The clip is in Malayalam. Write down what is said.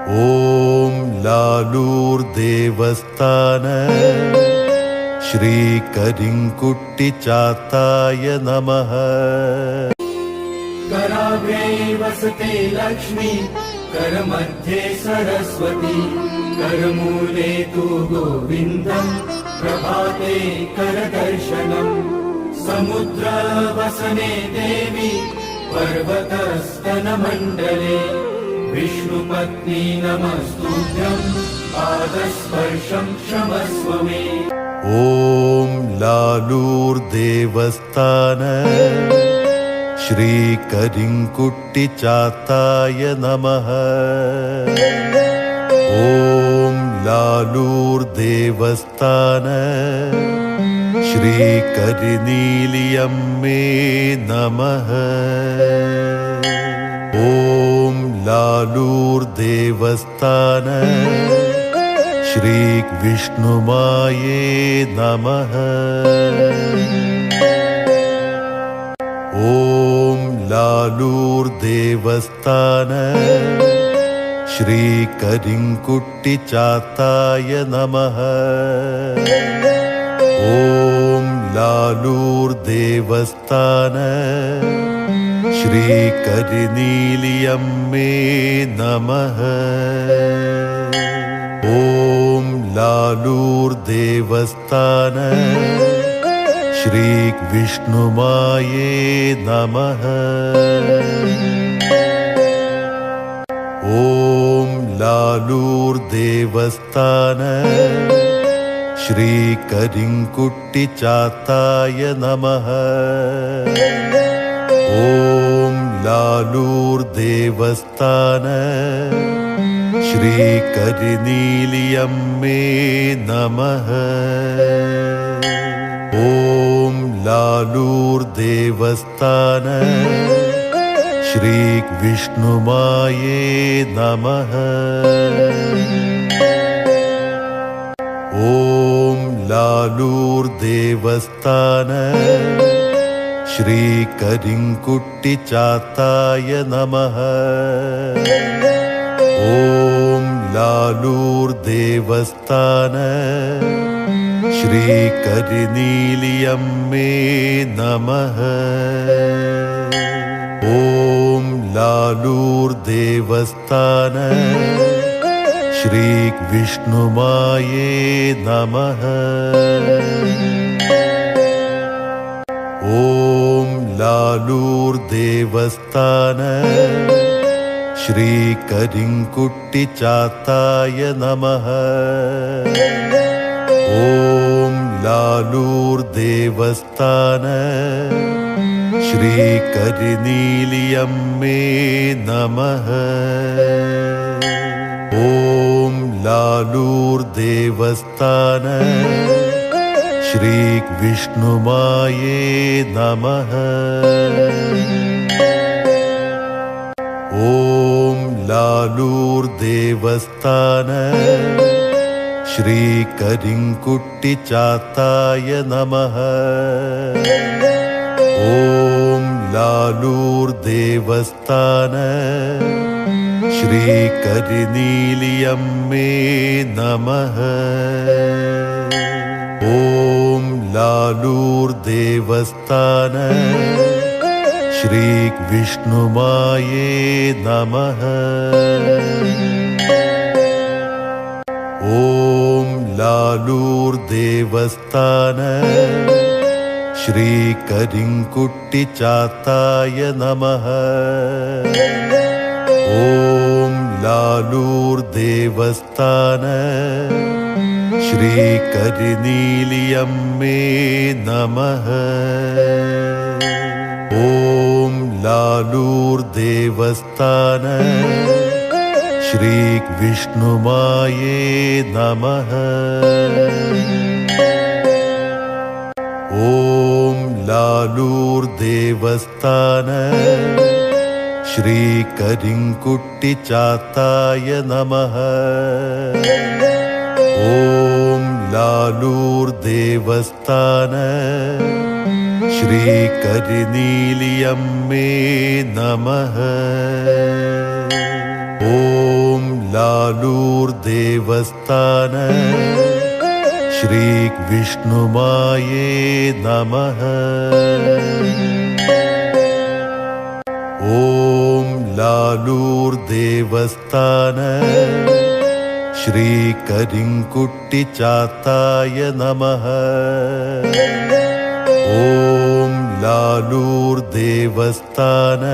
ഓം ലാലൂർ ദേവസ്ഥാന ശ്രീ കരിങ്കുട്ടി ചാത്തായ നമഃ. कराग्रे वसते लक्ष्मी, करमध्ये सरस्वती, करमूले तु गोविन्दम्, प्रभाते करदर्शनम्. समुद्रवसने देवी, पर्वतस्तनमण्डले, विष्णुपत्नी नमस्तुभ्यम्, पादस्पर्शं क्षमस्व मे. ഓം ലാലൂർ ദേവസ്ഥാന ശ്രീ കരിങ്കുട്ടി ചാത്തായ നമഃ. ഓം ലാലൂർ ദേവസ്ഥാന ശ്രീ കരിനീലിയമ്മേ നമഃ. ഓം ലാലൂർ ദേവസ്ഥാന ശ്രീ വിഷ്ണുമായേ നമഃ. ഓം ലാലൂർ ദേവസ്ഥാന ശ്രീ കരിങ്കുട്ടി ചാത്തായ നമഃ. ഓം ലാലൂർ ദേവസ്ഥാന ശ്രീ കരിനീലിയമ്മേ നമഃ. ഓം ലാലൂർ ദേവസ്ഥാന ശ്രീ വിഷ്ണുമായേ നമഃ. ഓം ലാലൂർ ദേവസ്ഥാന ശ്രീ കരിങ്കുട്ടി ചാത്തായ നമഃ. ഓം ലാലൂർ ദേവസ്ഥാന ശ്രീ കരിനീലിയമ്മേ നമഃ. ഓം ലാലൂർ ദേവസ്ഥാന ശ്രീ വിഷ്ണുമായേ നമഃ. ഓം ലാലൂർ ദേവസ്ഥാന ശ്രീ കരിങ്കുട്ടി ചാത്തായ നമഃ. ഓം ലാലൂർ ദേവസ്ഥാന ശ്രീ കരിനീലിയമ്മേ നമഃ. ഓം ലാലൂർ ദേവസ്ഥാന ശ്രീ വിഷ്ണുമായേ നമഃ. ഓം ലാലൂർ ദേവസ്ഥാന ശ്രീ കരിങ്കുട്ടി ചാത്തായ നമഃ. ഓം ലാലൂർ ദേവസ്ഥാന ശ്രീ കരിനീലിയമ്മേ നമഃ. ഓം ലാലൂർ ദേവസ്ഥാന ശ്രീ വിഷ്ണുമായേ നമഃ. ഓം ലാലൂർ ദേവസ്ഥാന ശ്രീ കരിങ്കുട്ടി ചാത്തായ നമഃ. ഓം ലാലൂർ ദേവസ്ഥാന ശ്രീ കരിനീലിയമ്മേ നമഃ. ഓം ലാലൂർ ദേവസ്ഥാന ശ്രീ വിഷ്ണുമായേ നമഃ. ഓം ലാലൂർ ദേവസ്ഥാന ശ്രീ കരിങ്കുട്ടി ചാത്തായ നമഃ. ഓം ലാലൂർ ദേവസ്ഥാന ശ്രീ കരിനീലിയമ്മേ നമഃ. ഓം ലാലൂർ ദേവസ്ഥാന ശ്രീ വിഷ്ണുമായേ നമഃ. ഓം ലാലൂർ ദേവസ്ഥാന ശ്രീ കരിങ്കുട്ടി ചാത്തായ നമഃ. ഓം ലാലൂർ ദേവസ്ഥാന ശ്രീ കരിനീലിയമ്മേ നമഃ. ഓം ലാലൂർ ദേവസ്ഥാന ശ്രീ വിഷ്ണുമായേ നമഃ. ഓം ലാലൂർ ദേവസ്ഥാന ശ്രീ കരിങ്കുട്ടി ചാത്തായ നമഃ. ഓം ലാലൂർ ദേവസ്ഥാന